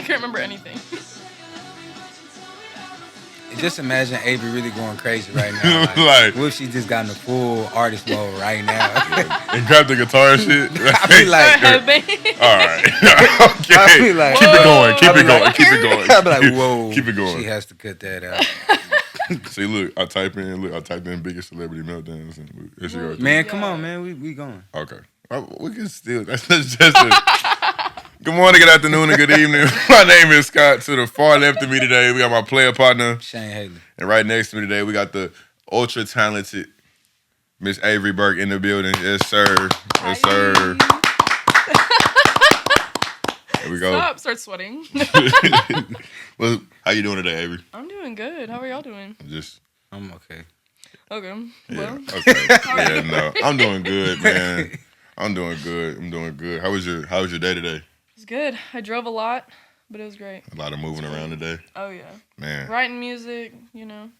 can't remember anything. Just imagine Avery really going crazy right now. Like, what if she just got in the full artist mode right now? and grab the guitar and shit. I be like, all right, okay. I be like, keep it going, keep it going, like, keep it going. I be like, whoa, keep it going. She has to cut that out. See, look, I type in biggest celebrity meltdowns, and it's your man. Come on, man, we going. Okay, we can still. That's just Good morning, good afternoon, and good evening. My name is Scott. To the far left of me today, we got my player partner, Shaine Haley. And right next to me today, we got the ultra talented Miss Averi Burk in the building. Yes, sir. Yes, sir. There we go. Start sweating. Well, how you doing today, Averi? I'm doing good. How are y'all doing? I'm okay. Okay. Yeah, well. okay. Yeah, no. I'm doing good, man. I'm doing good. How was your day today? It was good. I drove a lot, but it was great. A lot of moving around today? Oh, yeah. Man. Writing music, you know.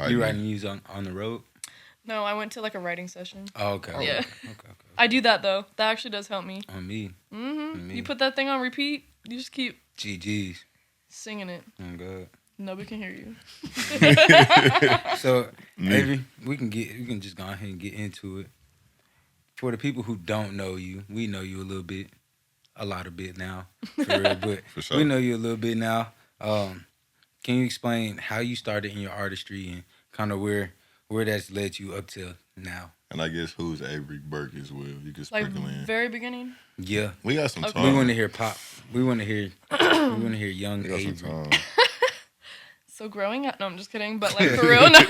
You writing music on the road? No, I went to like a writing session. Oh, okay. Yeah. Okay. I do that, though. That actually does help me. On me. Mm-hmm. You put that thing on repeat, you just keep GG's singing it. Oh, God. Nobody can hear you. So, Avery, we can just go ahead and get into it. For the people who don't know you, we know you a lot of bit now, for real, but for sure. We know you a little bit now. Can you explain how you started in your artistry and kind of where that's led you up till now? And I guess who's Averi Burk as well? You can sprinkle in. Very beginning? Yeah. We got some time. We want to hear pop. We want to hear young Averi. So growing up, no, I'm just kidding, but like for real, no.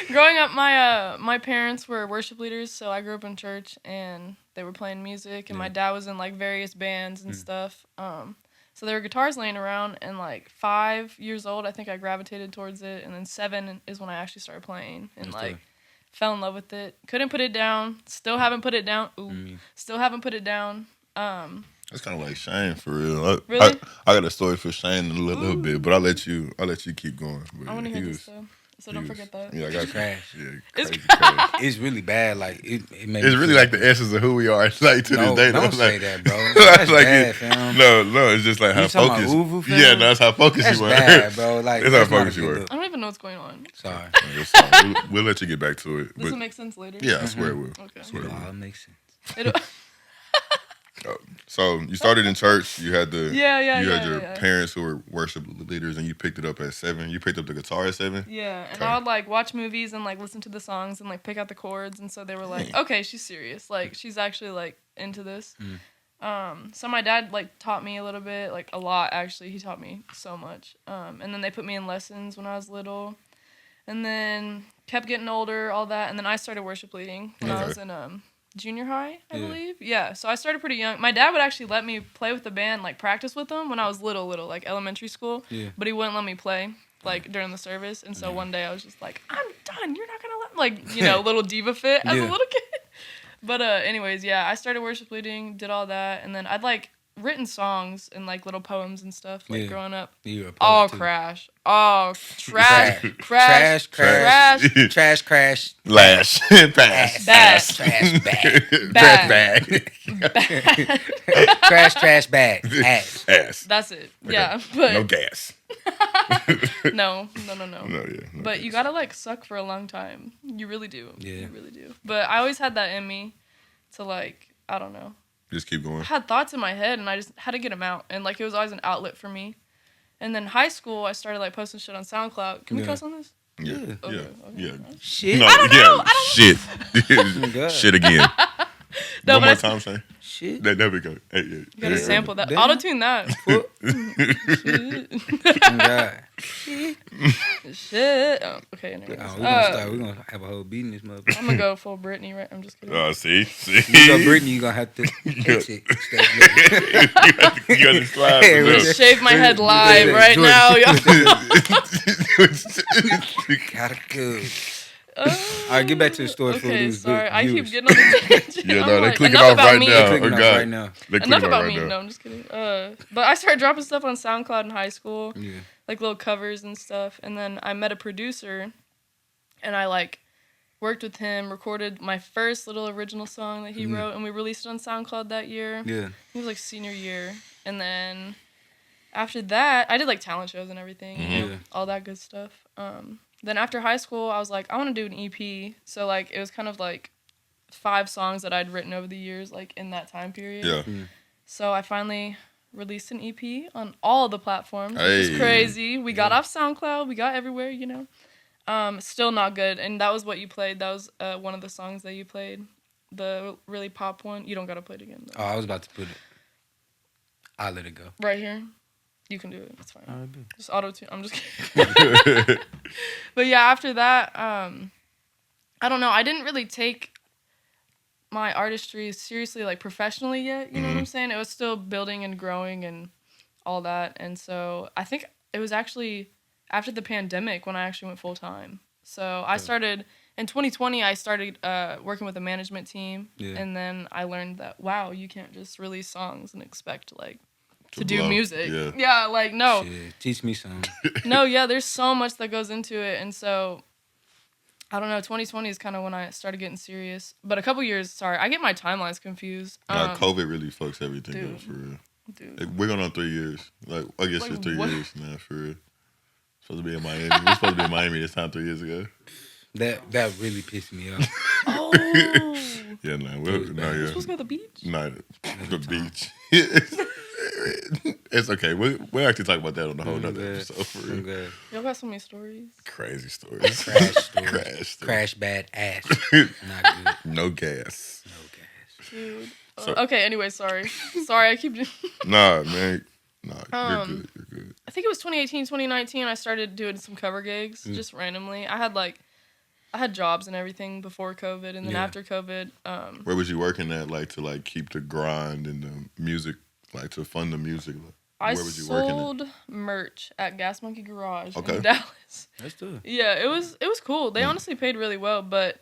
Growing up, my parents were worship leaders, so I grew up in church and they were playing music, and my dad was in like various bands and stuff. So there were guitars laying around, and like 5 years old, I think I gravitated towards it, and then 7 is when I actually started playing and fell in love with it. Couldn't put it down. Still haven't put it down. Still haven't put it down. That's kind of like Shaine, for real. Really? I got a story for Shaine in a little bit, but I'll let you keep going. But I want to hear this though, so don't forget that. Yeah, I got Crash. Yeah, It's crazy. It's really bad. Like it makes It's really like the essence of who we are. Like to this day. Don't say like, that, bro. That's like bad, fam. No, it's just like how focused. Yeah, no, that's how focused you were. Bad, bro. Like that's how focused you were. I don't even know what's going on. Sorry. We'll let you get back to it. This will make sense later. Yeah, I swear it will. Okay. It makes sense. So you started in church. You had your Yeah. parents who were worship leaders, and you picked it up at 7. You picked up the guitar at 7. Yeah, and I would like watch movies and like listen to the songs and like pick out the chords, and so they were like, okay, she's serious. Like she's actually like into this. So my dad like taught me a little bit, like a lot actually. He taught me so much. And then they put me in lessons when I was little, and then kept getting older, all that, and then I started worship leading when I was in junior high, I believe. Yeah, so I started pretty young. My dad would actually let me play with the band, like practice with them when I was little, like elementary school. Yeah. But he wouldn't let me play, like during the service. And so one day I was just like, I'm done. You're not gonna let me, little diva fit as a little kid. But anyways, yeah, I started worship leading, did all that, and then I'd like written songs and like little poems and stuff growing up. You were a all too. Crash. Oh, trash. Crash. Trash, crash. Lash. Pass. Bad. Trash bag. Bad. Trash bag. Ass. That's it. Okay. Yeah. But No gas. No. No, But gas. you gotta like suck for a long time. You really do. Yeah. You really do. But I always had that in me to like, I don't know. Just keep going. I had thoughts in my head and I just had to get them out. And like it was always an outlet for me. And then high school, I started like posting shit on SoundCloud. Can we cuss on this? Yeah. Okay. Yeah. Shit. No, I don't know. Shit. Shit again. No, One more but time, say. Shit. There we go. Hey, You gotta sample that. Damn. Auto-tune that. Shit. Oh, okay, anyways. We're gonna have a whole beat in this motherfucker. I'm gonna go full Britney, right? I'm just kidding. See. You go Brittany, you gonna have to exit. You got to slide. Hey, for what's this. Shave my head live right now, y'all. Gotta go. All right, get back to the story. Okay, sorry. I keep viewers. getting on the tangent. Yeah, I'm no, they like, clicking enough off about right me. now. They're Oh, clicking off God. right now. They Enough clicking about off me. right now. No, I'm just kidding. But I started dropping stuff on SoundCloud in high school, like little covers and stuff. And then I met a producer, and I like worked with him, recorded my first little original song that he wrote, and we released it on SoundCloud that year. Yeah. It was like senior year, and then after that, I did like talent shows and everything, Yeah. all that good stuff. Then after high school, I was like, I want to do an EP. So like it was kind of like 5 songs that I'd written over the years, like in that time period. Yeah. So I finally released an EP on all the platforms, which Hey. is crazy. We got off SoundCloud, we got everywhere, you know. Still not good, and that was what you played. That was one of the songs that you played, the really pop one. You don't gotta play it again, though. Oh, I was about to put it. I'll let it go. Right here. You can do it. It's fine. All right, bet. Just auto-tune. I'm just kidding. But yeah, after that, I don't know. I didn't really take my artistry seriously, like professionally yet. You know what I'm saying? It was still building and growing and all that. And so I think it was actually after the pandemic when I actually went full time. So I started in 2020. I started working with a management team, and then I learned that wow, you can't just release songs and expect like to do music. Yeah, like no. Shit, teach me something. No, yeah, there's so much that goes into it, and so I don't know. 2020 is kind of when I started getting serious. But a couple years, sorry, I get my timelines confused. COVID really fucks everything dude, up for real. Dude. Like, we're going on 3 years. Like I guess Like, it's 3 what? years now for real. Supposed to be in Miami. We're supposed to be in Miami this time 3 years ago. That really pissed me off. Oh. Yeah, no, We're supposed to go to the beach? No, the beach. It's okay. We'll actually talk about that on the whole nother episode for real. Y'all got so many stories. Crazy stories. Crash story. Crash story. Crash bad ass. Not good. No gas. No gas. Dude. So- Okay, anyway, sorry. Sorry, I keep... Nah, man. Nah, you're good. You're good. I think it was 2018, 2019, I started doing some cover gigs just randomly. I had jobs and everything before COVID, and then after COVID... Where was you working at, like, to, like, keep the grind and the music, like, to fund the music? I Where was you working sold merch at Gas Monkey Garage Okay. in Dallas. That's good. Yeah, it was cool. They honestly paid really well, but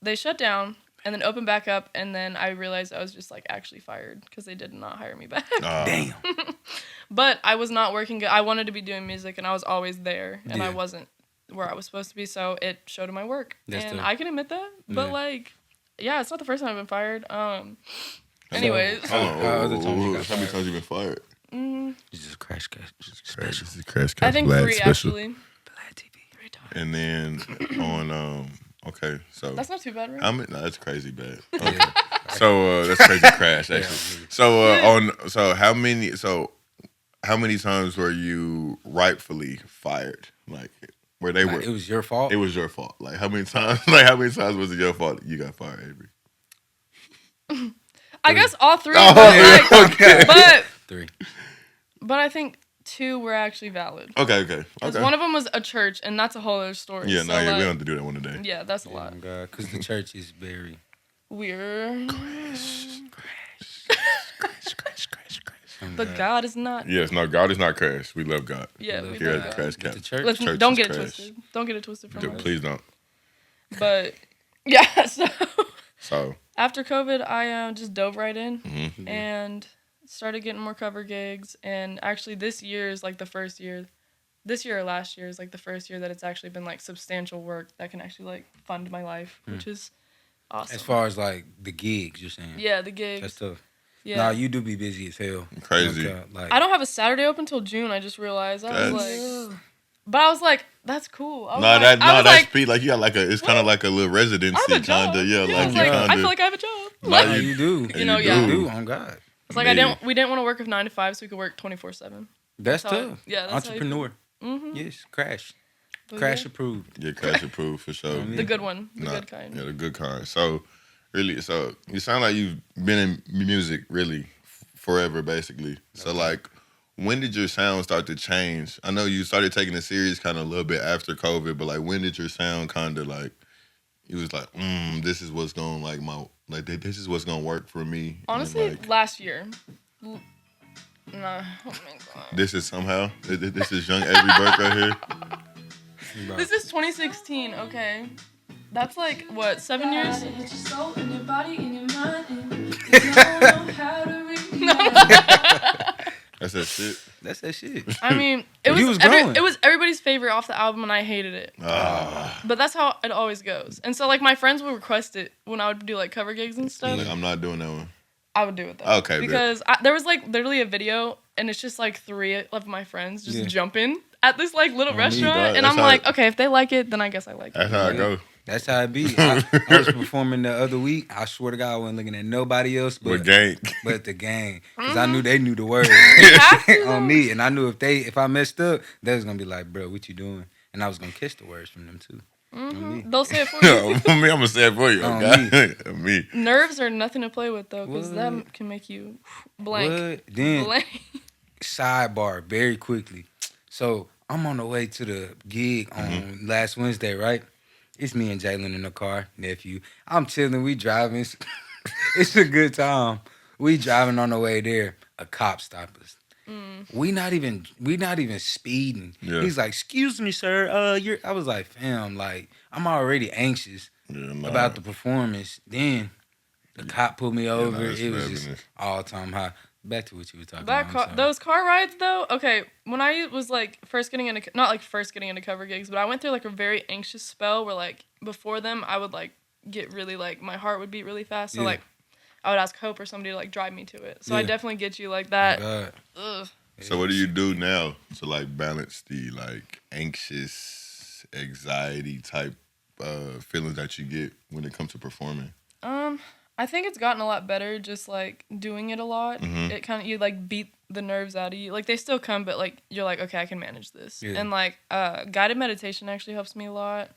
they shut down and then opened back up, and then I realized I was just like actually fired because they did not hire me back. Damn. But I was not working good. I wanted to be doing music, and I was always there, and I Yeah. wasn't where I was supposed to be, so it showed in my work. That's and dope. I can admit that, but Yeah. like, yeah, it's not the first time I've been fired. Anyways. Hold on. How many times you got How many fired? times you been fired? It's just crash special. This is Crash I think Vlad 3 special. actually. Vlad TV. 3 times. And then on okay, so That's not too bad, right? no, that's crazy bad. Okay. So that's crazy crash actually. So how many times were you rightfully fired? Like where they were It was your fault. it was your fault. Like how many times was it your fault that you got fired, Avery? I guess all 3, Oh, but, like, okay. but 3. But I think 2 were actually valid. Okay. 'Cause one of them was a church, and that's a whole other story. Yeah, so, no, we like, don't have to do that one today. Yeah, that's a lot. Oh God, because the church is very Weird. crash. But God is not. Yes, no, God is not Crash. We love God. Yeah, Love we Here love at the God. Crash But Cap. the church. Listen, Church don't is get it crash. twisted. Don't get it twisted from us. Please don't. But yeah, so So after COVID, I just dove right in mhm. and started getting more cover gigs. And actually, this year is like the first year. This year or last year is like the first year that it's actually been like substantial work that can actually like fund my life, which is awesome. As far as like the gigs, you're saying. Yeah, the gigs. That's tough. Yeah. Nah, you do be busy as hell. Crazy. Like, I don't have a Saturday open till June. I just realized. I was like, that's cool. That's Pete. Like you got like it's kind of like a little residency I have a job. kind of. Yeah, I like was you like, kind I of. feel like I have a job. Nah, you do. You know, you yeah. You do. do. On God. It's like we didn't want to work with 9 to 5, so we could work 24/7. That's how- tough. yeah, that's how you Entrepreneur. Mm-hmm. Yes. Crash. But Crash yeah, approved. Yeah, Crash approved for sure. the good one, the Nah, good kind. Yeah, the good kind. So, really, so you sound like you've been in music really forever, basically. So, like, when did your sound start to change? I know you started taking it serious kind of a little bit after COVID, but like, when did your sound kind of like, it was like, this is what's going this is what's gonna work for me. Honestly, and, like, last year. Nah, oh my God. this is somehow this is young Averi Burk right here. This is 2016. Okay, that's like what 7 years. That's that shit. That's that shit. I mean, He was growing. it was everybody's favorite off the album, and I hated it. But that's how it always goes. And so, like, my friends would request it when I would do like cover gigs and stuff. Like, I'm not doing that one. I would do it though. Okay, because there was like literally a video and it's just like 3 of my friends just jumping at this like little restaurant, God, and I'm like, okay, if they like it, then I guess I like it. That's how it go. That's how it be. I was performing the other week. I swear to God, I wasn't looking at nobody else but the gang, because I knew they knew the words on me, and I knew if I messed up, they was gonna be like, bro, what you doing? And I was gonna catch the words from them too. They'll say it for you. I'm gonna say it for you. Me. Nerves are nothing to play with though, because that can make you blank. What? Then sidebar very quickly. So I'm on the way to the gig on last Wednesday, right? It's me and Jalen in the car, nephew. I'm chilling. We driving. It's a good time. We driving on the way there. A cop stopped us. We not even speeding. Yeah. He's like, "Excuse me, sir. I was like, fam, like I'm already anxious about the performance. Then the cop pulled me over. It was just all time high. Back to what you were talking about. Those car rides though. Okay, when I was like first getting into cover gigs, but I went through like a very anxious spell where like before them I would like get really like my heart would beat really fast. So like I would ask Hope or somebody to like drive me to it. So I definitely get you like that. Ugh. So what do you do now to like balance the like anxious anxiety type feelings that you get when it comes to performing? I think it's gotten a lot better just, like, doing it a lot. It kind of, you, like, beat the nerves out of you. Like, they still come, but, like, you're like, okay, I can manage this. Yeah. And, like, guided meditation actually helps me a lot.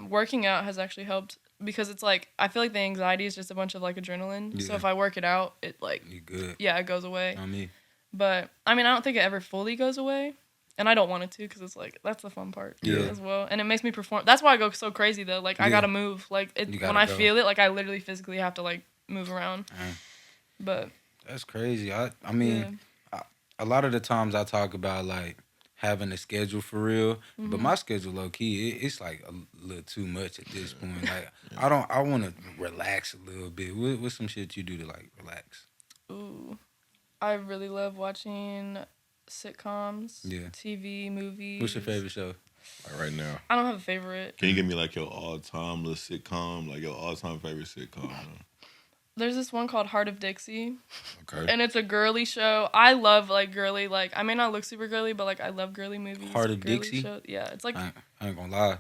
Working out has actually helped because it's, like, I feel like the anxiety is just a bunch of, like, adrenaline. Yeah. So if I work it out, it, like, you're good. Yeah, it goes away. On me. But, I mean, I don't think it ever fully goes away. And I don't want it to because it's like, that's the fun part as well. And it makes me perform. That's why I go so crazy though. Like, I got to move. Like, when I feel it, like, I literally physically have to, like, move around. But. That's crazy. I mean, a lot of the times I talk about, like, having a schedule for real. But my schedule, low key, it's, like, a little too much at this point. Like, I want to relax a little bit. What's some shit you do to, like, relax? Ooh. I really love watching sitcoms, TV, movies. What's your favorite show? Like right now. I don't have a favorite. Can you give me like your all-time little sitcom, like your all-time favorite sitcom? There's this one called Heart of Dixie. Okay. And it's a girly show. I love like girly, like I may not look super girly, but like I love girly movies. Heart of Dixie? Shows. Yeah, it's like I ain't gonna lie.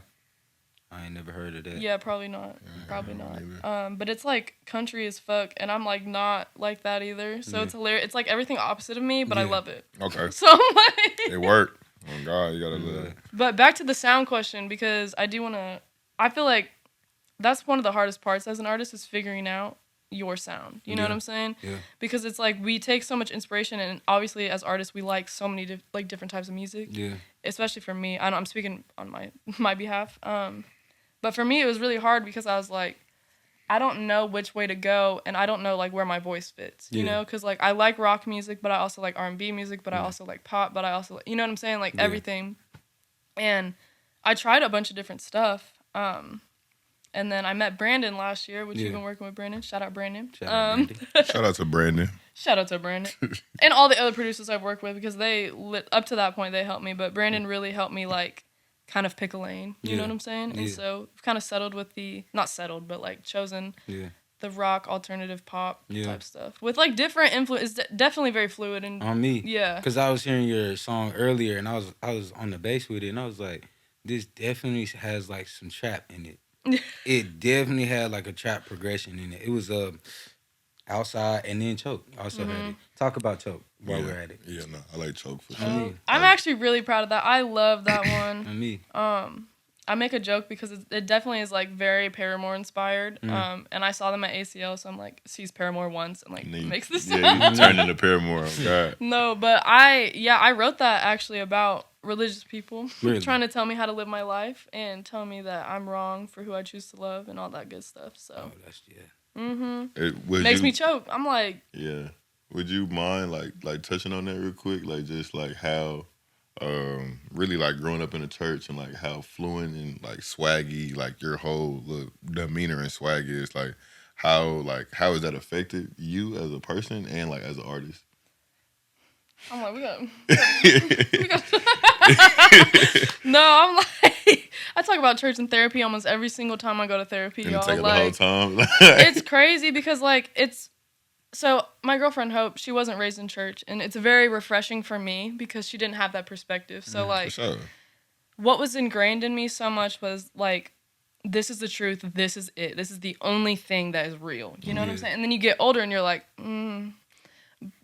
I ain't never heard of that. Yeah, probably not. Probably not. But it's like country as fuck, and I'm like not like that either. So it's hilarious. It's like everything opposite of me, but I love it. Okay. So I'm like, it worked. Oh God, you gotta love it. But back to the sound question, because I do wanna. I feel like that's one of the hardest parts as an artist is figuring out your sound. You know what I'm saying? Yeah. Because it's like we take so much inspiration, and obviously as artists we like so many different types of music. Yeah. Especially for me, I'm speaking on my behalf. But for me, it was really hard because I was like, I don't know which way to go, and I don't know, like, where my voice fits, you know? Because, like, I like rock music, but I also like R&B music, but I also like pop, but I also, you know what I'm saying? Like, everything. And I tried a bunch of different stuff. And then I met Brandon last year, which you've been working with Brandon. Shout out, Brandon. Shout out to Brandon. Shout out to Brandon. And all the other producers I've worked with, because up to that point, they helped me. But Brandon really helped me, like, kind of pick a lane, you know what I'm saying? And so I've kind of settled with not settled, but like chosen the rock, alternative pop type stuff with like different influence. It's definitely very fluid and on me. Yeah, because I was hearing your song earlier and I was on the bass with it and I was like, this definitely has like some trap in it. It definitely had like a trap progression in it. It was Outside and then Choke also had it. Talk about Choke while we're at it. Yeah, no, I like Choke for sure. I'm actually really proud of that. I love that one. And me. I make a joke because it definitely is like very Paramore inspired. And I saw them at ACL, so I'm like, sees Paramore once and like makes this. Yeah, you turned into Paramore. Oh God. No, but I wrote that actually about religious people trying to tell me how to live my life and tell me that I'm wrong for who I choose to love and all that good stuff. So. Oh, that's makes me choke. I'm like, yeah. Would you mind like touching on that real quick, like just like how, really like growing up in a church and like how fluent and like swaggy like your whole demeanor and swag is, like how has that affected you as a person and like as an artist? I'm like, we got No, I'm like, I talk about church and therapy almost every single time I go to therapy, y'all. Take like, the whole time. It's crazy because like so my girlfriend Hope, she wasn't raised in church, and it's very refreshing for me because she didn't have that perspective. So like, For sure. what was ingrained in me so much was like, this is the truth. This is it. This is the only thing that is real. You know what I'm saying? And then you get older and you're like,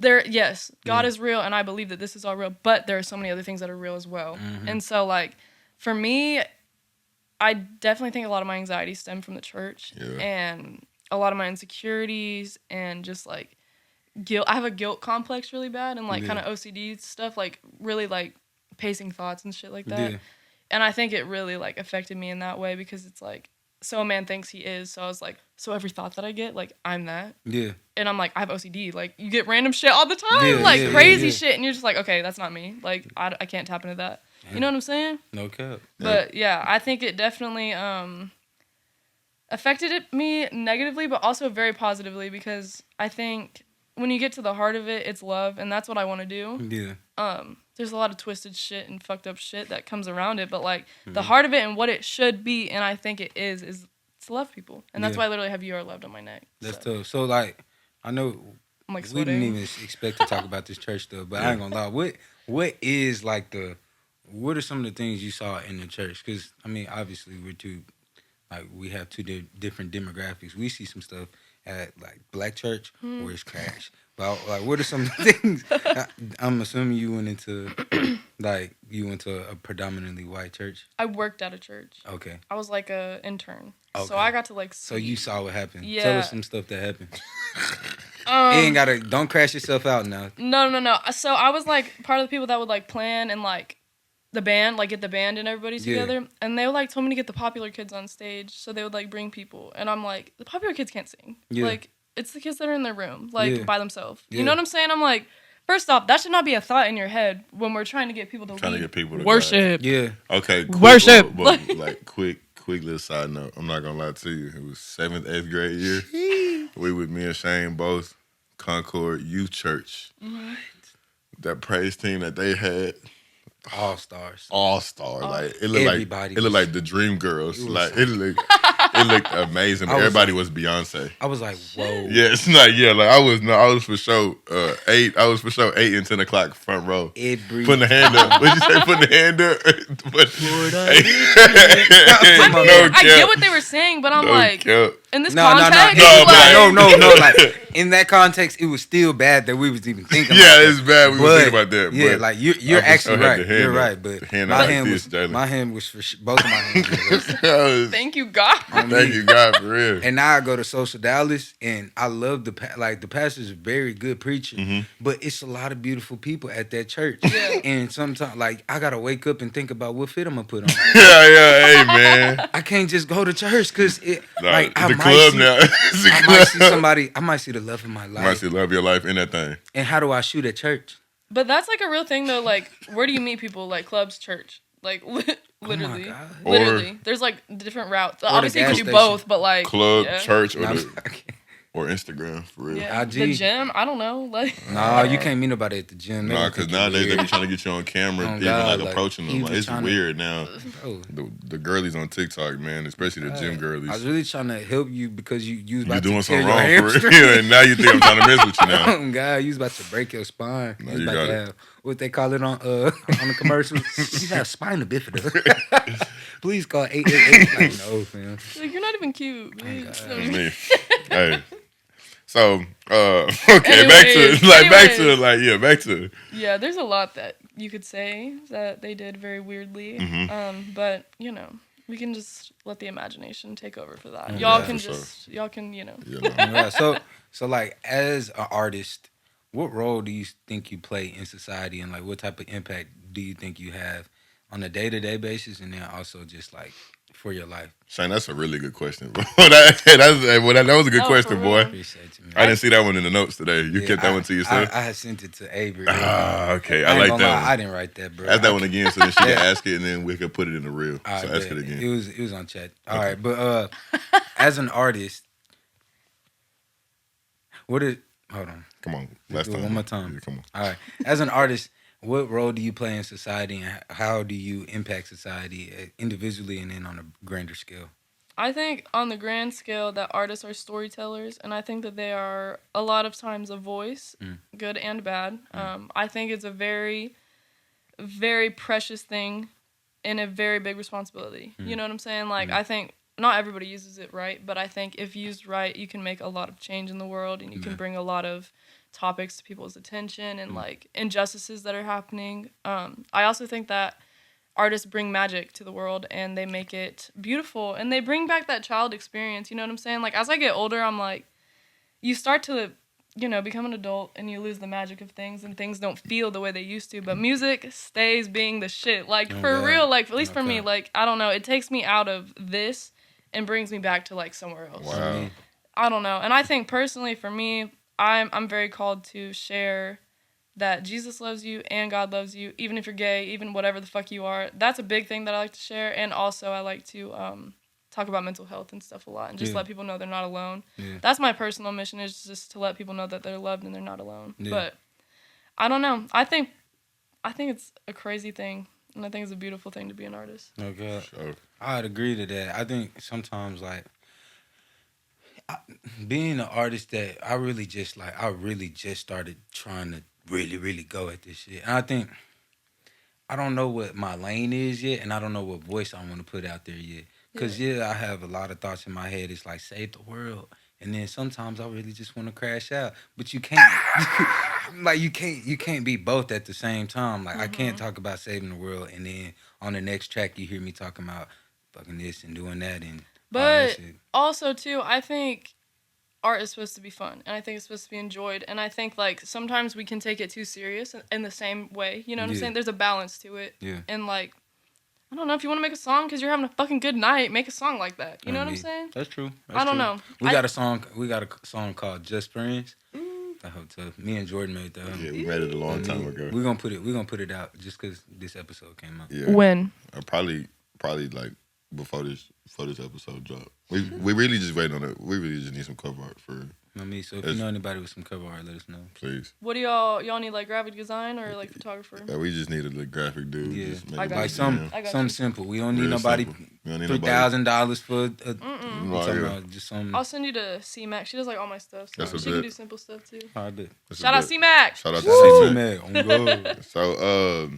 yes, God is real, and I believe that this is all real, but there are so many other things that are real as well. And so like, for me, I definitely think a lot of my anxiety stemmed from the church and a lot of my insecurities and just like guilt. I have a guilt complex really bad and like kind of OCD stuff, like really like pacing thoughts and shit like that. Yeah. And I think it really like affected me in that way because it's like, so a man thinks he is. So I was like, so every thought that I get, like I'm that. Yeah. And I'm like, I have OCD. Like you get random shit all the time, like crazy shit, and you're just like, okay, that's not me. Like I can't tap into that. You know what I'm saying? No cap. But yeah, I think it definitely affected me negatively, but also very positively because I think when you get to the heart of it, it's love, and that's what I want to do. Yeah. There's a lot of twisted shit and fucked up shit that comes around it, but like the heart of it and what it should be, and I think it is to love people, and that's why I literally have "You Are Loved" on my neck. That's tough. So like, I know I'm like we didn't even expect to talk about this church stuff, but I ain't gonna lie. What is like what are some of the things you saw in the church? Because I mean, obviously we have two different demographics. We see some stuff at like black church where it's crash. But like, what are some of the things? I'm assuming you went into a predominantly white church. I worked at a church. Okay. I was like a intern, so I got to like. So you saw what happened. Yeah. Tell us some stuff that happened. You ain't gotta. Don't crash yourself out now. No. So I was like part of the people that would like plan and like the band, like get the band and everybody together, and they like told me to get the popular kids on stage, so they would like bring people, and I'm like, the popular kids can't sing. Like it's the kids that are in their room, like by themselves. You know what I'm saying? I'm like, first off, that should not be a thought in your head when we're trying to get people to worship. Yeah. Okay. Quick, worship. But like quick little side note. I'm not gonna lie to you. It was 7th, 8th grade year. We with me and Shaine both Concord Youth Church. That praise team that they had. All stars. Like it looked everybody like it looked like the Dream Girls. It looked amazing. But everybody was Beyonce. I was like, whoa. Yeah, it's like I was for sure 8. I was for sure 8 and 10 o'clock front row. Putting the hand up. What'd you say? Putting the hand up. I get what they were saying, but I'm like, in this context, no. Like in that context, it was still bad that we was even thinking. It's bad we were thinking about that. Yeah, like you're actually right. You're right, but my hand was for both of my hands. Thank you, God. Thank you, God, for real. And now I go to Social Dallas, and I love the pastor's a very good preacher, but it's a lot of beautiful people at that church. Yeah. And sometimes, like, I gotta wake up and think about what fit I'm gonna put on. Hey man, I can't just go to church because I might see the love of my life. You might see the love of your life in that thing. And how do I shoot at church? But that's like a real thing though. Like, where do you meet people? Like clubs, church, like literally, literally. There's like different routes. Obviously, you can do both, but like club, church, or Instagram for real. Yeah. The gym, I don't know. Like, no, you can't meet nobody at the gym. No, because nowadays they be trying to get you on camera, even approaching them. Like, it's weird now. The girlies on TikTok, man, especially the gym girlies. I was really trying to help you because you about doing something wrong for real, and now you think I'm trying to mess with you now. Oh God, you was about to break your spine. No, you about to have what they call it on the commercials. You have spina bifida. Please call 888. Like, no, fam. Like, you're not even cute. Me. Hey. So, okay, back to. Yeah, there's a lot that you could say that they did very weirdly. But, you know, we can just let the imagination take over for that. Y'all can, you know. Yeah. So like, as an artist, what role do you think you play in society, and like, what type of impact do you think you have on a day-to-day basis, and then also just like for your life? Shaine, that's a really good question, bro. that was a good question, boy. Appreciate you, man. I didn't see that one in the notes today. You kept that one to yourself? I had sent it to Averi. Okay. I like that one. I didn't write that, bro. Ask that one again so that she can ask it, and then we could put it in the reel. So ask it again. It was on chat. All right, but as an artist, hold on. Come on. Last time. One more time. Yeah, come on. All right. As an artist, what role do you play in society, and how do you impact society individually and then on a grander scale? I think on the grand scale that artists are storytellers, and I think that they are a lot of times a voice, good and bad. I think it's a very, very precious thing and a very big responsibility. You know what I'm saying? Like, I think not everybody uses it right, but I think if used right, you can make a lot of change in the world, and you can bring a lot of topics to people's attention and, like, injustices that are happening. I also think that artists bring magic to the world, and they make it beautiful, and they bring back that child experience. You know what I'm saying? Like, as I get older, I'm like, you start to, you know, become an adult, and you lose the magic of things, and things don't feel the way they used to. But music stays being the shit. Like, for real, like, at least for me, like, I don't know, it takes me out of this and brings me back to, like, somewhere else. Wow. I don't know. And I think personally, for me, I'm very called to share that Jesus loves you and God loves you, even if you're gay, even whatever the fuck you are. That's a big thing that I like to share. And also I like to talk about mental health and stuff a lot, and just let people know they're not alone. That's my personal mission, is just to let people know that they're loved and they're not alone. But I don't know. I think it's a crazy thing, and I think it's a beautiful thing to be an artist. Okay. Sure. I'd agree to that. I think sometimes, like, being an artist that I really just started trying to really go at this shit. And I think I don't know what my lane is yet, and I don't know what voice I want to put out there yet. Because, I have a lot of thoughts in my head. It's like, save the world. And then sometimes I really just want to crash out. But you can't, like, you can't be both at the same time. Like, I can't talk about saving the world, and then on the next track you hear me talking about fucking this and doing that and all that But shit. also, too, I think art is supposed to be fun, and I think it's supposed to be enjoyed, and I think, like, sometimes we can take it too serious in the same way. You know what I'm saying? There's a balance to it. Yeah. And, like, I don't know, if you want to make a song because you're having a fucking good night, make a song like that. You know what I'm saying? That's true. I don't know. We got a song called Just Friends. I hope so. Me and Jordan made that. Yeah, we made it a long time ago. We're gonna put it out just because this episode came out. Yeah. When? Probably like before this episode dropped. We really just waiting on it. We really just need some cover art for. I mean, so if you know anybody with some cover art, let us know. Please. What do y'all need, like, graphic design or, like, photographer? We just needed a graphic dude. Yeah, just make I it got like you. something simple. We don't need Real nobody simple. We don't need $3,000 for Just some. I'll send you to C-Mac. She does, like, all my stuff, so That's she a can bit. do simple stuff, too. I bet. Shout out C-Mac! Shout out to Woo! C-Mac. On God. So,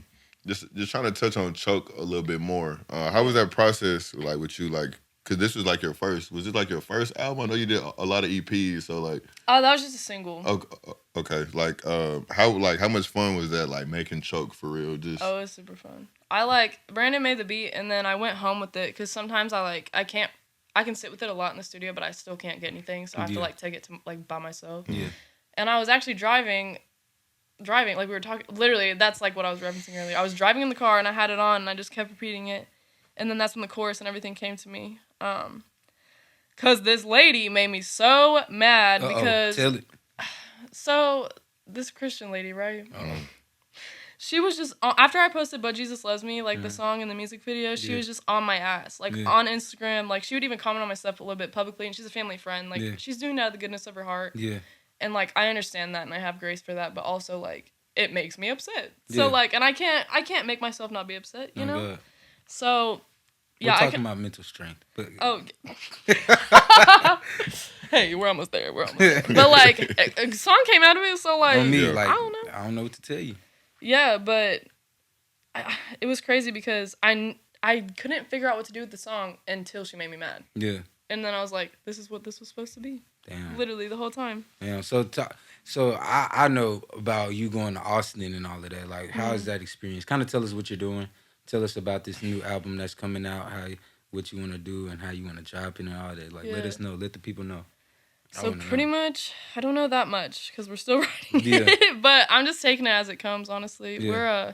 just trying to touch on Choke a little bit more. How was that process, like, with you, like, because this was, like, your first. Was this, like, your first album? I know you did a lot of EPs, so, like. Oh, that was just a single. Okay. Like, how much fun was that, like, making Choke for real? Just. Oh, it was super fun. Brandon made the beat, and then I went home with it, because sometimes I can sit with it a lot in the studio, but I still can't get anything, so I have to, like, take it to, like, by myself. Yeah. And I was actually driving, like, we were talking, literally, that's, like, what I was referencing earlier. I was driving in the car, and I had it on, and I just kept repeating it, and then that's when the chorus and everything came to me. Cause this lady made me so mad because Tell it. So this Christian lady, right? She was just after I posted "But Jesus Loves Me," like the song and the music video. She was just on my ass, like on Instagram. Like she would even comment on my stuff a little bit publicly, and she's a family friend. Like she's doing that out of the goodness of her heart. Yeah. And like I understand that, and I have grace for that, but also like it makes me upset. So like, and I can't make myself not be upset, you know. God. So. We're talking about mental strength. But... Oh. Hey, we're almost there. But, like, a song came out of it, so, like, like, I don't know. I don't know what to tell you. Yeah, but it was crazy because I couldn't figure out what to do with the song until she made me mad. Yeah. And then I was like, this is what this was supposed to be. Damn. Literally the whole time. Damn. So I know about you going to Austin and all of that. Like, how is that experience? Kind of tell us what you're doing. Tell us about this new album that's coming out, what you want to do and how you want to drop it and all that. Like, let us know. Let the people know. So pretty much, I don't know that much because we're still writing it. But I'm just taking it as it comes, honestly. Yeah.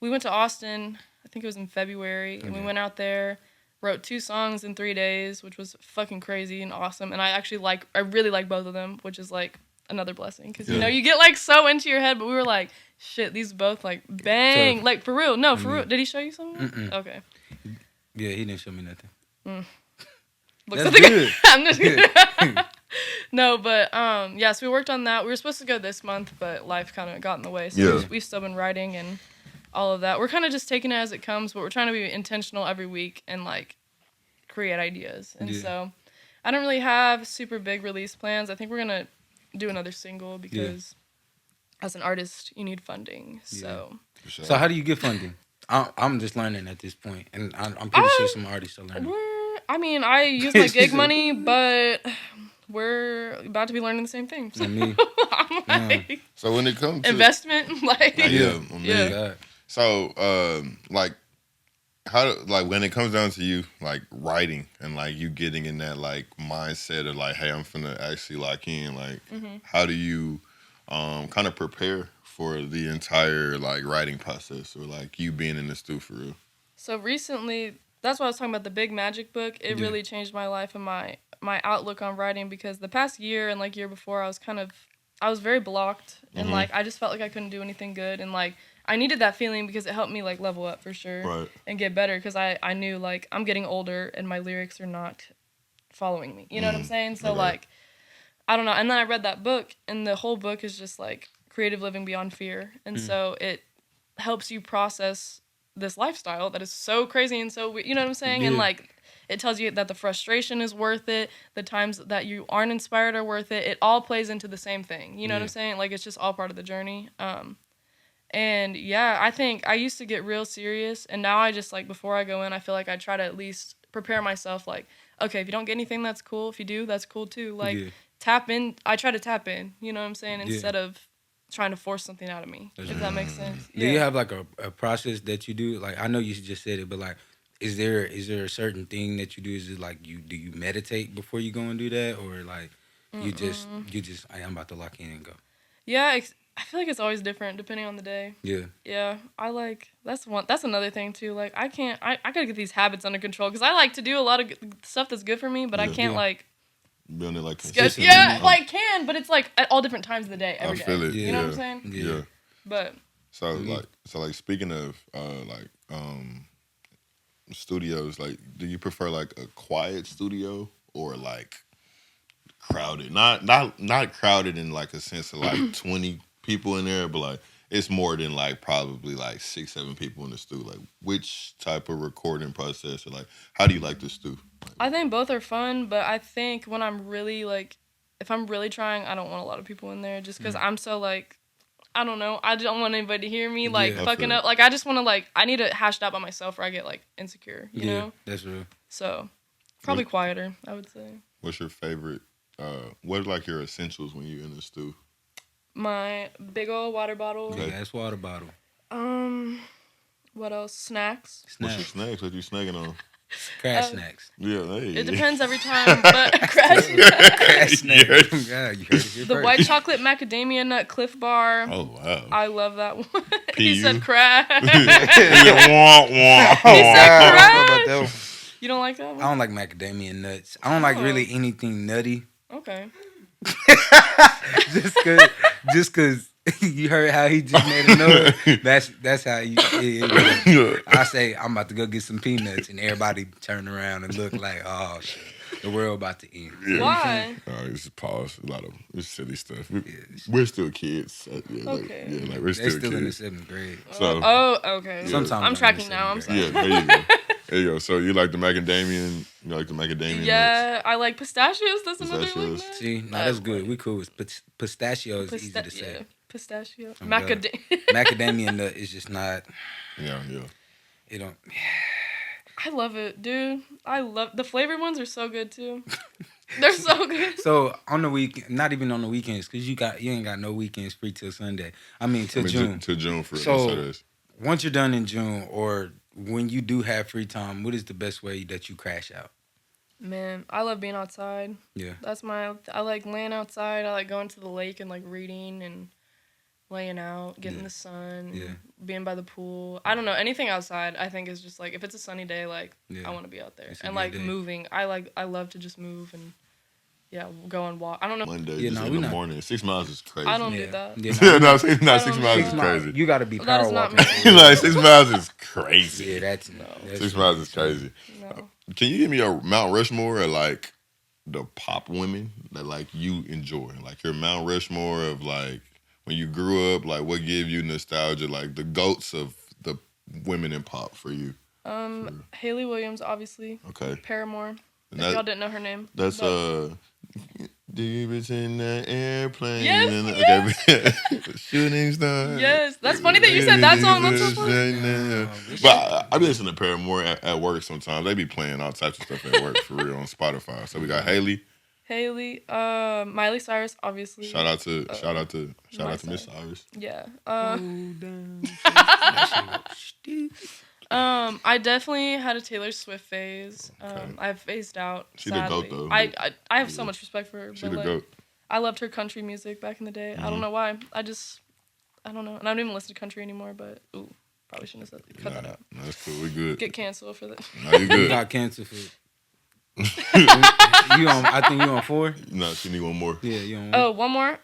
We went to Austin, I think it was in February, and we went out there, wrote 2 songs in 3 days, which was fucking crazy and awesome. And I really like both of them, which is like another blessing. Because, you know, you get like so into your head, but we were like, shit, these both like bang. Tough. Like for real. No, for real. Did he show you something? Mm-mm. Okay. Yeah, he didn't show me nothing. That's good. I'm just kidding. No, but so we worked on that. We were supposed to go this month, but life kind of got in the way. So we've still been writing and all of that. We're kind of just taking it as it comes, but we're trying to be intentional every week and like create ideas. And so I don't really have super big release plans. I think we're going to do another single because as an artist, you need funding. So For sure. So how do you get funding? I'm just learning at this point, and I'm pretty sure some artists are learning. I mean, I use my gig money, but we're about to be learning the same thing. So Me. I'm like, So when it comes to investment, like, yeah. So like how like when it comes down to you like writing and like you getting in that like mindset of like, hey, I'm finna actually lock in, like how do you kind of prepare for the entire like writing process or like you being in the studio for real? So recently, that's why I was talking about the Big Magic book. It really changed my life and my outlook on writing, because the past year and like year before, I was very blocked and like I just felt like I couldn't do anything good, and like I needed that feeling because it helped me like level up for sure and get better, because I knew like I'm getting older and my lyrics are not following me. You know what I'm saying? So like I don't know. And then I read that book, and the whole book is just like creative living beyond fear, and so it helps you process this lifestyle that is so crazy and so, you know what I'm saying? And like it tells you that the frustration is worth it, the times that you aren't inspired are worth it. It all plays into the same thing. You know what I'm saying? Like it's just all part of the journey. And yeah, I think I used to get real serious, and now I just like before I go in, I feel like I try to at least prepare myself like, okay, if you don't get anything, that's cool. If you do, that's cool too. Like tap in. I try to tap in, you know what I'm saying? Instead of trying to force something out of me, if that makes sense. Do you have like a process that you do? Like I know you just said it, but like, is there a certain thing that you do? Is it like do you meditate before you go and do that, or like you just I'm about to lock in and go? Yeah, I feel like it's always different depending on the day. Yeah. I like that's another thing too. Like I gotta get these habits under control, because I like to do a lot of stuff that's good for me, but I can't like. Building it like like but it's like at all different times of the day, every day. Feel it. You know what I'm saying? Yeah. But so like speaking of studios, like do you prefer like a quiet studio or like crowded? Not crowded in like a sense of like 20 people in there, but like it's more than like probably like 6-7 people in the studio. Like which type of recording process, or like how do you like the studio? I think both are fun, but I think when I'm really like, if I'm really trying, I don't want a lot of people in there, just because I'm so like, I don't know, I don't want anybody to hear me like fucking up. Like I just want to like, I need to hash it out by myself, or I get like insecure, you know? That's real. So probably quieter, I would say. What's your favorite, what are like your essentials when you're in the stew? My big old water bottle. Big ass water bottle. What else? Snacks. What's your snacks? What you snacking on? Crash snacks. Yeah, hey. It depends every time, but crash snacks. God, you heard it here The first. white chocolate macadamia nut Cliff Bar. Oh wow! I love that one. P.U. He said crash. Wah, wah. He said crash. You don't like that one? I don't like macadamia nuts. I don't like really anything nutty. Okay. just cause you heard how he just made a noise. That's how you. I say I'm about to go get some peanuts, and everybody turn around and look like, oh shit, the world about to end. Yeah. Why? It's pause. A lot of it's silly stuff. We're still kids. Okay. Like we're They're still still in the kids. 7th grade. So okay. Sometimes I'm tracking now. I'm sorry. yeah, there you go. There you go. So you like the macadamia? You like the macadamia? Yeah, nuts? I like pistachios. That's another Pistachios. like that. See, no, that's good. We cool. Pistachio is easy to say. Yeah, pistachio. Macadamia nut is just not. Yeah. It don't. I love it, dude. I love the flavored ones are so good too. They're so good. So on the weekend, not even on the weekends, because you ain't got no weekends free till Sunday. Till June. Till June for so once you're done in June, or when you do have free time, what is the best way that you crash out? Man, I love being outside. Yeah. I like laying outside. I like going to the lake and like reading and laying out, getting the sun, being by the pool. I don't know, anything outside I think is just like, if it's a sunny day, like I want to be out there. And like moving. I love to just move and go and walk. I don't know. Monday, in the morning. 6 miles is crazy. I don't do that. Yeah, 6 miles is crazy. You got to be power walking. Like 6 miles is crazy. Yeah, that's 6 miles is crazy. No. Can you give me a Mount Rushmore of like the pop women that like you enjoy? Like your Mount Rushmore of like when you grew up, like what gave you nostalgia? Like the goats of the women in pop for you. Haley Williams, obviously. Okay. Paramore. And If y'all didn't know her name. That's but- Deep in the airplane. Yes, Okay. Shooting stars. Yes, that's funny that you said that song. That's so funny. But I be listening to Paramore at work sometimes. They be playing all types of stuff at work for real on Spotify. So we got Haley. Miley Cyrus, obviously. Shout out to Miss Cyrus. Yeah. I definitely had a Taylor Swift phase. I've phased out. She sadly. the GOAT though. I have so much respect for her. She the GOAT. I loved her country music back in the day. Mm-hmm. I don't know why. I don't know. And I don't even listen to country anymore. But probably shouldn't have cut that out. That's cool. We good. Get canceled for that. No, you good. Got canceled for it. I think you on 4. No, she need one more. Yeah, you on 1. Oh, one more.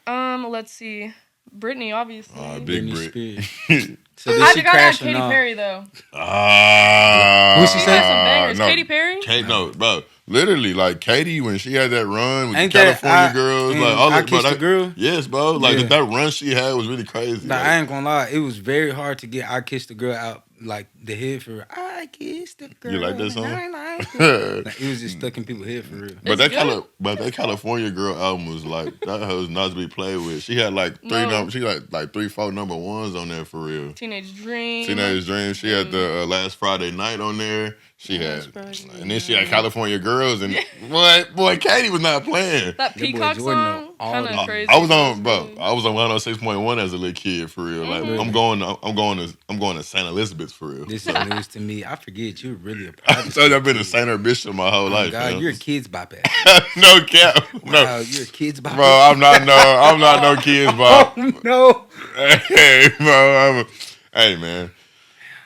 Let's see. Britney, obviously. Big Britney Brit. So did I she gotta add crash or Katy not? Perry though. Who she She say? had some bangers. No. Katy Perry. No, bro. Literally, like Katy when she had that run with Ain't the that California I- girls, and like all I that, Kissed a Girl? Yes, bro. Like Yeah. that run she had was really crazy. Nah, like, I ain't gonna lie. It was very hard to get I Kissed a Girl out, like, the head for real. I kissed a girl. You like that song? and I like it. Like, it was just stuck in people's head for real. But It's that good. California Girl album was like that was not to be played with. She had like No. she had like 3-4 number ones on there for real. Teenage Dream. Teenage Dream. She had the Last Friday Night on there. She had, and then she had California Girls and what? Boy, Katy was not playing. That boy Peacock Jordan know song, all kind that. of crazy. I was on 106.1 as a little kid for real. Like Mm-hmm. I'm going to St. Elizabeth's for real. This is news to me. I forget you're really a I private told you I've been kid. a St. or Bishop my whole Oh, life. God, man. you're a kid's bop ass. No cap. No. Wow, you're a kid's bop Bro, I'm not no kids, bro. Oh, no. Hey, bro, hey, man.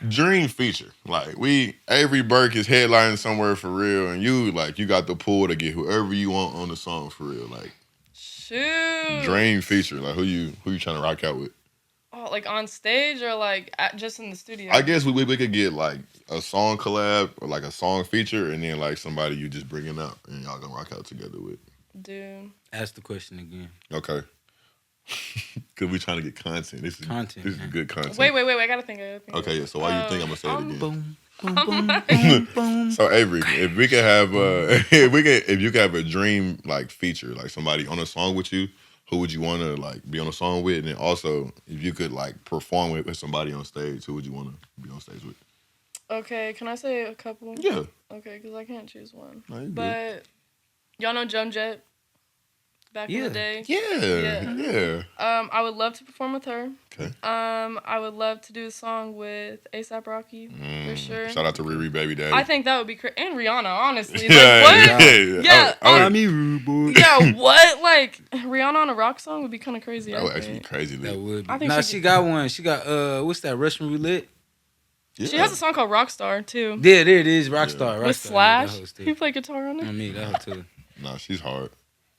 Dream feature. Like, Averi Burk is headlining somewhere for real, and you got the pull to get whoever you want on the song for real. Like, Shoot. dream feature. Like, who you trying to rock out with? Oh, like on stage or like just in the studio? I guess we could get, like, a song collab or, like, a song feature, and then, like, somebody you just bringing up, and y'all gonna rock out together with. Dude. Ask the question again. Okay. Because we trying to get content. This is man. good content. Wait. I gotta think. Okay, yeah. So why you think I'm gonna say it again? Boom, boom, boom, boom, boom. So Averi, if we could have if you could have a dream like feature, like somebody on a song with you, who would you want to like be on a song with? And then also, if you could like perform with somebody on stage, who would you want to be on stage with? Okay, can I say a couple? Yeah. Okay, because I can't choose one. No, you good. But y'all know Joan Jett back in the day. Yeah. I would love to perform with her. Okay. I would love to do a song with A$AP Rocky for sure. Shout out to Riri Baby Daddy. I think that would be and Rihanna, honestly. Yeah, Like, what? yeah. I'm rude boy. Yeah, what? Like Rihanna on a rock song would be kind of crazy. That I would actually be think. crazy. That Lit. would. I think Nah, she she got one. She got what's that? Russian roulette. Yeah. She has a song called Rockstar too. Yeah, there it is. Rockstar. With Rockstar. Slash. Yeah, that He played guitar on it. I mean, that hoe too. Nah, she's hard.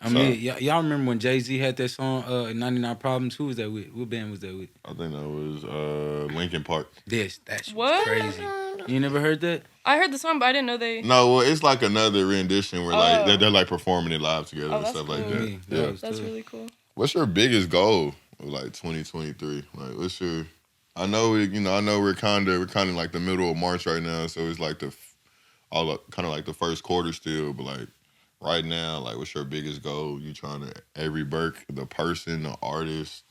I mean, y'all remember when Jay-Z had that song, 99 Problems? Who was that with? What band was that with? I think that was Linkin Park. That shit was What? crazy. You never heard that? I heard the song, but I didn't know they. No, well, it's like another rendition where like Oh. they're like performing it live together and that's stuff like cool. that. Yeah, Yeah. that was That's tough. really cool. What's your biggest goal of like 2023? Like, what's your? I know we're kind of like the middle of March right now, so it's like kind of like the first quarter still. But like right now, like, what's your biggest goal? You trying to Averi Burk, the person, the artist,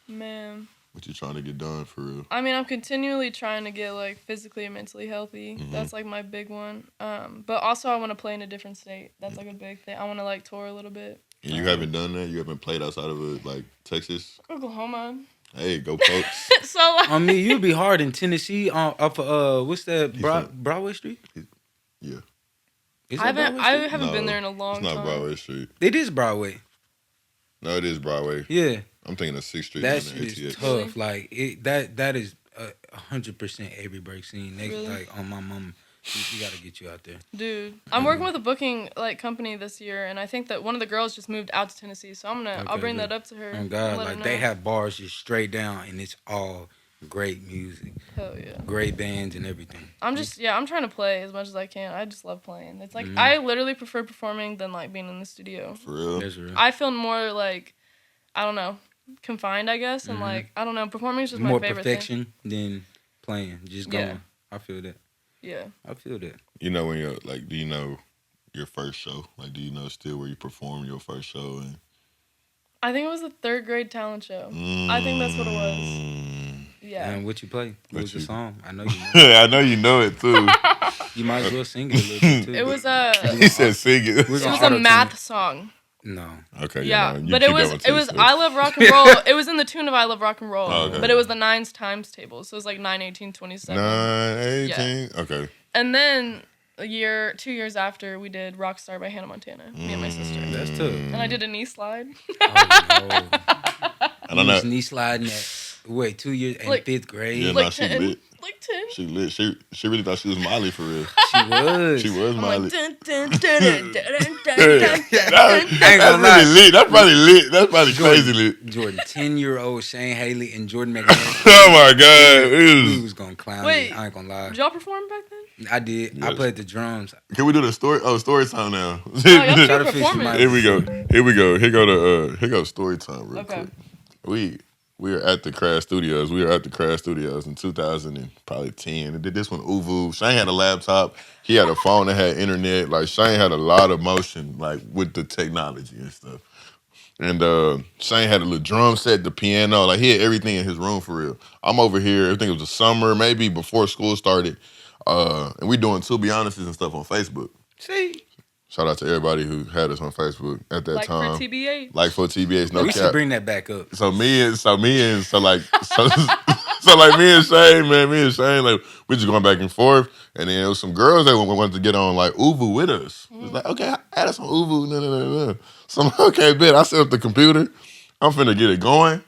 Man. what you trying to get done for real? I mean, I'm continually trying to get like physically and mentally healthy. Mhm. That's like my big one. But also I want to play in a different state. That's like a big thing. I want to like tour a little bit. And you haven't done that. You haven't played outside of like Texas. Oklahoma. Hey, go Pokes. So like, I mean, you'd be hard in Tennessee off of, what's that, He said- Broadway Street? Yeah. Is I that haven't Broadway been No, there in a long It's not time. Broadway Street. Street? It is Broadway. No, it is Broadway. Yeah. I'm thinking of 6th Street. That and shit is ATX. tough. Like, that is 100% Averi Burk scene. They, Really? like, on my mom, we got to get you out there. Dude, I'm working with a booking like company this year, and I think that one of the girls just moved out to Tennessee, so I'll Okay, bring good. that up to her. Oh, and God. let her Like, they know. have bars just straight down, and it's all great music, Hell yeah. great bands, and everything. I'm trying to play as much as I can. I just love playing. It's like Mhm. I literally prefer performing than like being in the studio. For real. That's real. I feel more like, I don't know, confined, I guess, and Mhm. like I don't know, performing is just More my favorite perfection than playing, just going. Yeah. I feel that. Yeah. I feel that. You know when you're like, do you know your first show? Like, do you know still where you performed your first show? And I think it was the 3rd grade talent show. I think that's what it was. Yeah. And what you play? What was the song? I know you know. I know you know it too. You might as well sing it a little bit too. It was He said sing it. It was a math song. No. Okay. Yeah, no, but it was I Love Rock and Roll. It was in the tune of I Love Rock and Roll. Oh, okay. But it was the 9s times table, so it was like 9, 18, 27. 9, 18. Yeah. Okay. And then 2 years after, we did Rockstar by Hannah Montana. Me and my sister. That's tough. And I did a knee slide. Oh, no. I don't know. Knee sliding at 2 years in Like- 5th grade. Yeah, like nah, she 10. lit. Like 10. She lit. She really thought she was Molly for real. She was. She was I'm Molly. like, dun, dun, dun, dun, dun, dun, dun, That's gonna lie. really lit. That's probably lit. That's probably crazy lit. Jordan, 10-year-old Shaine Haley and Jordan McNair. Oh my god. We was gonna clown Wait. me. I ain't gonna lie. Did y'all perform back then? I did. I Yes. played the drums. Can we do the story? Oh, story time now. Oh, y'all Try two to fix performing. my- Here we go. Here go story time real Okay. quick. We are at the Crash Studios. We were at the Crash Studios in 2010. And did this one Uvu. Shaine had a laptop. He had a phone that had internet. Like Shaine had a lot of motion, like with the technology and stuff. And Shaine had a little drum set, the piano, like he had everything in his room for real. I'm over here. I think it was the summer, maybe before school started. And we doing To Be Honest and stuff on Facebook. See, Shout out to everybody who had us on Facebook at that Like time. for TBA. Like for TBH, no we cap. should bring that back up. So me and Shane, man, me and Shane, like we just going back and forth, and then there was some girls that wanted to get on like Uvu with us. It was like, okay, add us on Uvu, no. So I'm like, okay, bet. I set up the computer. I'm finna get it going.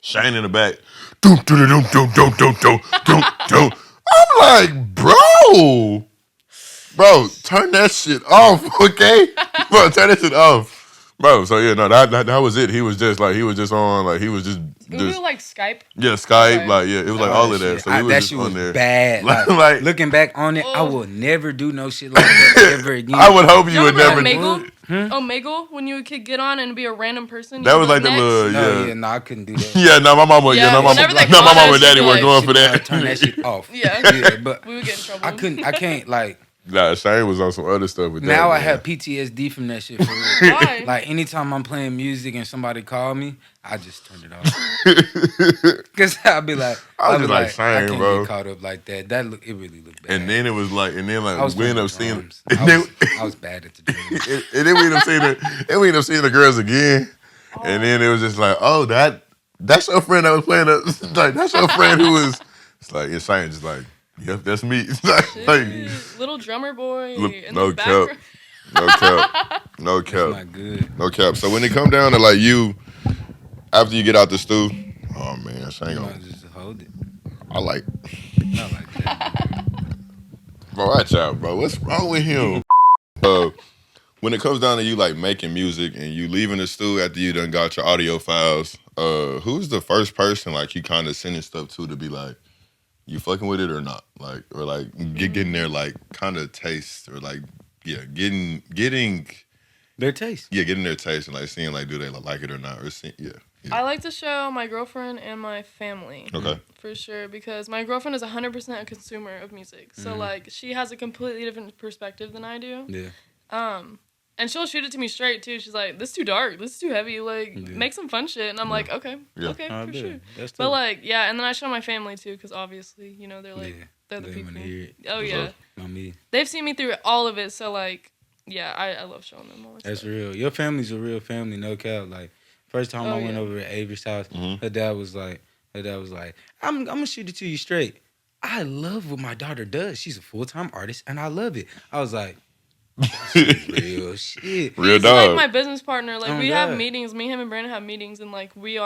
Shane in the back. Doom. I'm like, bro, turn that shit off, okay? Bro, turn that shit off. Bro, so yeah, no, that was it. He was just on, Uvu like Skype. yeah, Skype, Okay. like, yeah, it was like all of that. So he was that just shit on was there. bad. Like, Like- looking back on it, I Oh. will never do no shit like that ever again. I would hope you Y'all would remember never. Omegle? Omegle, when you could get on and be a random person. That you was go like the next. little, No, yeah. no, I couldn't do that. Yeah, no, my mama, Yeah, no, my whenever they mama caught and us, daddy she'd were be going like, for that. Turn that shit off. Yeah. But We would get in trouble. I can't like. Nah, Shane was on some other stuff with that. Now I man. have PTSD from that shit. For real. Why? Like anytime I'm playing music and somebody call me, I just turn it off. Cause I'll be like, I was just like, I Shane, can't bro. get caught up like that. It really looked bad. And then it was like, I was we ended playing up seeing, drums. and then, I was bad at the drums. and then we ended up seeing the girls again. And then it was just like, oh, that's your friend that was playing like that's your friend who was. It's like it's Shane just like, yep, that's me. It's like Shit. Little drummer boy. Look, in no the background. no It's cap, not good. no cap. So when it come down to like you, after you get out the stew, oh man, Shane You gonna, might just hold it. I like, Not like that. bro, watch out, bro. What's wrong with him? When it comes down to you like making music and you leaving the stew after you done got your audio files, who's the first person like you kind of sending stuff to be like, you fucking with it or not? Like, or like getting their like kind of taste or like, yeah, getting Their taste. yeah, getting their taste and like seeing like do they like it or not or see, yeah. I like to show my girlfriend and my family. Okay. For sure, because my girlfriend is 100% a consumer of music. So, like, she has a completely different perspective than I do. Yeah. And she'll shoot it to me straight, too. She's like, this is too dark. This is too heavy. Like, make some fun shit. And I'm like, okay. Yeah. Okay, I for bet. sure. That's But, tough. like, yeah. And then I show my family, too, because obviously, you know, they're like, Yeah. they're the They people. wanna hear it. Oh, yeah. Not me. They've seen me through all of it. So, like, yeah, I love showing them all that That's stuff. real. Your family's a real family, no cap. Like first time Oh, I went yeah. over to Averi's house, her dad was like, I'm gonna shoot it to you straight. I love what my daughter does. She's a full-time artist and I love it. I was like, that's real shit. Real He's dog. like my business partner. Like, Oh, we have God. meetings. Me, him, and Brandon have meetings. And, like, we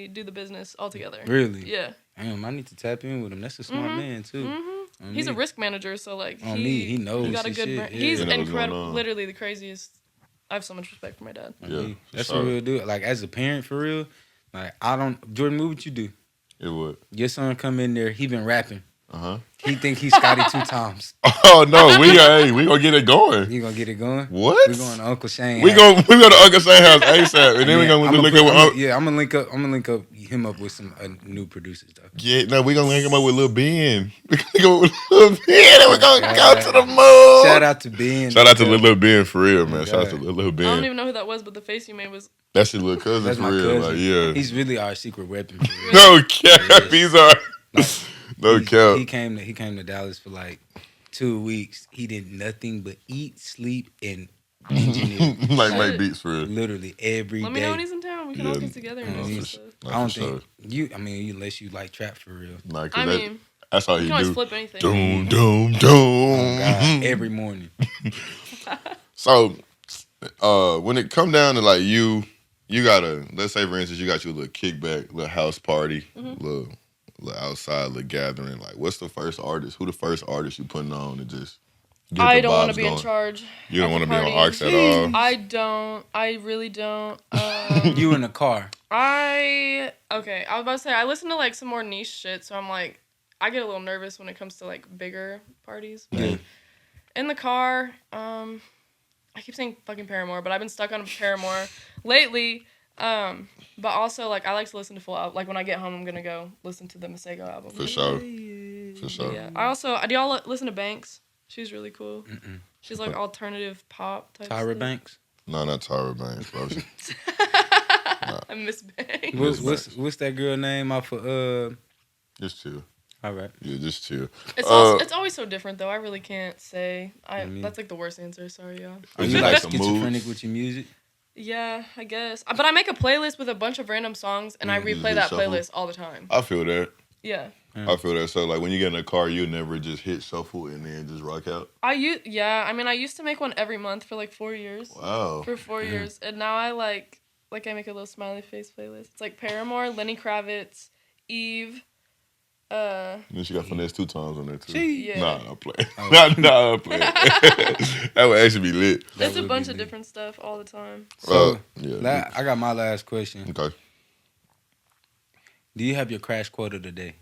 do the business all together. Really? Yeah. Damn, I need to tap in with him. That's a smart man too. On He's a me. risk manager, so like On me, he knows He got a his good shit, brand. yeah. He's He knows what's going incredible. on. Literally the craziest. I have so much respect for my dad. On Yeah, me. for That's sure. a real dude. Like as a parent, for real. Like Jordan, what would you do? It would. Your son come in there, he been rapping He think he's Scotty 2 times. Oh no, we gonna get it going. You gonna get it going? What? We going to Uncle Shaine. We go to Uncle Shaine house ASAP, and then we gonna link up with. I'm gonna link up him up with some new producers though. Yeah, no, we gonna link him up with Lil Ben. We gonna go with Lil Ben, and we gonna go to the moon. Shout out to Ben. Shout out to Lil Ben for real, man. Shout out to Lil Ben. I don't even know who that was, but the face you made was. That's your little cousin. That's for my real. cousin. Like, yeah, he's really our secret weapon. For real. No cap. He's our. Like, No cap. He came to Dallas for like 2 weeks. He did nothing but eat, sleep, and engineer. Like make beats for real. Literally every day. Let me know when he's in town. We can all get together and do some stuff. I don't think you. I mean, unless you like trap for real. Nah, I mean, that's all you he can always do. flip anything. Doom, doom, doom. Oh God, every morning. So, when it come down to like you gotta, let's say for instance, you got your little kickback, little house party, little outside, little gathering. Like, what's the first artist? Who the first artist you putting on to just get I the don't want to vibes be going? in charge. You don't want to be on parties. Arcs at all. I don't. I really don't. You in the car. Okay. I was about to say I listen to like some more niche shit, so I'm like, I get a little nervous when it comes to like bigger parties. Yeah. In the car, I keep saying fucking Paramore, but I've been stuck on Paramore lately. But also like I like to listen to full album. Like when I get home, I'm gonna go listen to the Masego album. For sure. For sure. Yeah. Do y'all listen to Banks? She's really cool. Mm-mm. She's like alternative pop type. Tyra stuff. Banks. No, not Tyra Banks, bro. I miss Banks. What's that girl name off of Just chill. All right. Yeah, just chill. It's always so different though. I really can't say. mean- That's like the worst answer. Sorry, y'all. Are Is you it like the schizophrenic moods? with your music? Yeah, I guess. But I make a playlist with a bunch of random songs, and I You replay just that shuffle? playlist all the time. I feel that. Yeah. I feel that. So like when you get in a car, you never just hit shuffle and then just rock out. I used to make one every month for like 4 years. Wow. For 4 years, and now I I make a little smiley face playlist. It's like Paramore, Lenny Kravitz, Eve. And then she got finesse 2 times on there too. Yeah. Nah, I'm playing. Nah, I'm playing. That would actually be lit. It's a bunch of different stuff all the time. So, yeah. I got my last question. Okay. Do you have your crash quote of the day?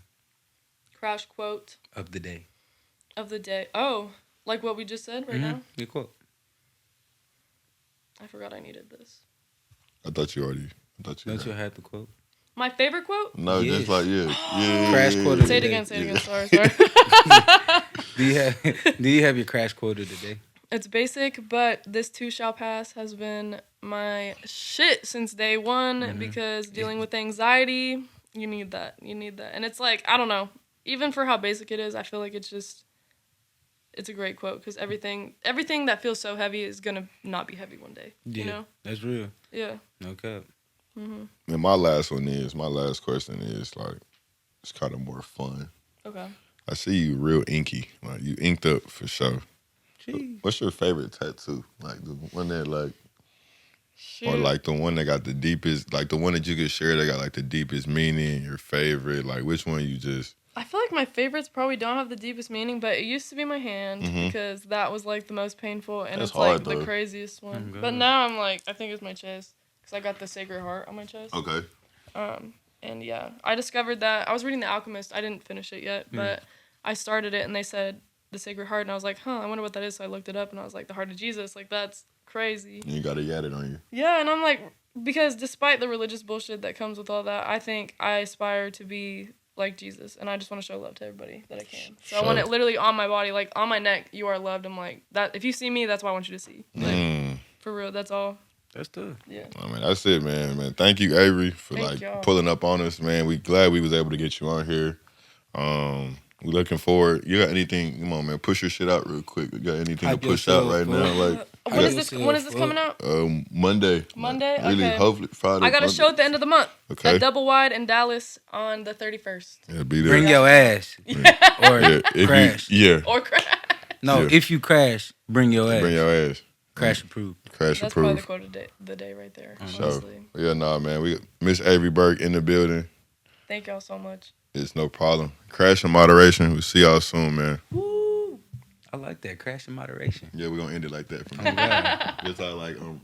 Crash quote Of the day. of the day. Oh, like what we just said right now? Your quote. I forgot I needed this. I thought you already. Don't you have the quote? My favorite quote? No, Yes. just like yeah. Crash quote of Say the it day. again. Say it again. Sorry. Do you have your crash quote of the day? It's basic, but this too shall pass has been my shit since day one because dealing with anxiety, you need that. And it's like, I don't know. Even for how basic it is, I feel like it's a great quote because everything that feels so heavy is going to not be heavy one day. Yeah, You know? that's real. Yeah. No cap. And my last question is like, it's kind of more fun. Okay. I see you real inky. Like you inked up for sure. Jeez. What's your favorite tattoo? Like the one that like, Shoot. or like the one that got the deepest, like the one that you could share that got like the deepest meaning. Your favorite, like which one you just? I feel like my favorites probably don't have the deepest meaning, but it used to be my hand because that was like the most painful and That's it's like hard, though. the craziest one. Oh, But God. now I'm like, I think it's my chest because I got the Sacred Heart on my chest. Okay. And yeah, I discovered that. I was reading The Alchemist. I didn't finish it yet, but I started it and they said the Sacred Heart, and I was like, I wonder what that is. So I looked it up and I was like, the heart of Jesus. Like, that's crazy. You got a yat it on you. Yeah, and I'm like, because despite the religious bullshit that comes with all that, I think I aspire to be like Jesus, and I just want to show love to everybody that I can. So I want it literally on my body, like on my neck. You are loved. I'm like that. If you see me, that's what I want you to see. Like, for real, that's all. That's tough. Yeah. I mean, that's it, man. Thank you, Avery, for Thank like y'all. pulling up on us, man. We glad we was able to get you on here. We looking forward. You got anything? Come on, man. Push your shit out real quick. You got anything Hype to push out yourself right now? Like When is this coming out? Monday. Monday? Really, Okay. hopefully Friday. I got a Monday. show at the end of the month Okay. at Double Wide in Dallas on the 31st. Yeah, be there. Bring your ass. Or yeah, if crash. You, yeah. Or crash. No, Yeah. if you crash, bring your ass. Bring your ass. Crash approved. Crash That's probably the approved. quote of the day right there. So, Honestly. yeah, nah, man. We Miss Averi Burk in the building. Thank y'all so much. It's no problem. Crash in moderation. We'll see y'all soon, man. Woo! I like that. Crash in moderation. Yeah, we're gonna end it like that from Oh, God. It's all like